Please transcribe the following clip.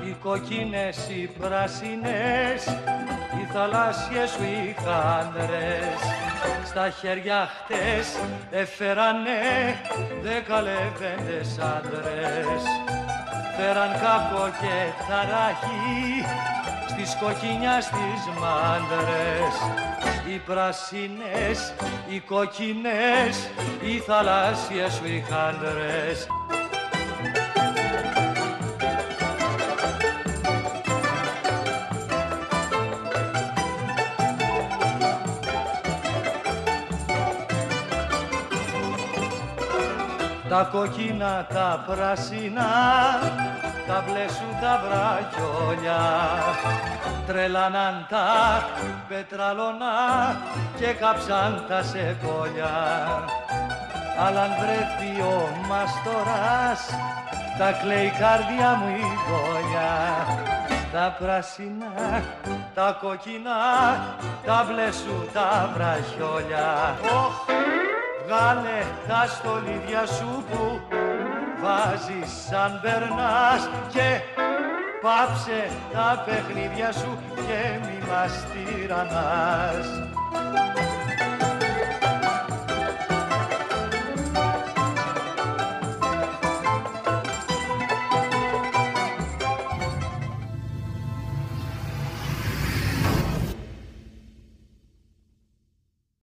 Οι κοκκίνες, οι πράσινες, οι θαλάσσιες σου οι χάντρες, στα χέρια χτες έφερανε 10 λεβέντες άντρες. Φέραν κάκο και ταράχη στις κοκκινιάς τις μάντρες. Οι πράσινες, οι κοκκινές, οι θαλάσσιες σου οι χάντρες. Τα κόκκινα, τα πράσινα, τα μπλε σου τα βραχιόλια, τρελάναν τα πετραλώνα και κάψαν τα σεκόλια. Αλλά αν βρεθεί ο μαστοράς, τα κλαίει η καρδιά μου η γόλια. Τα πράσινα, τα κόκκινα, τα μπλε σου τα βραχιόλια. Βγάλε τα στολίδια σου που βάζεις σαν περνάς και πάψε τα παιχνίδια σου και μη μας τυραννάς.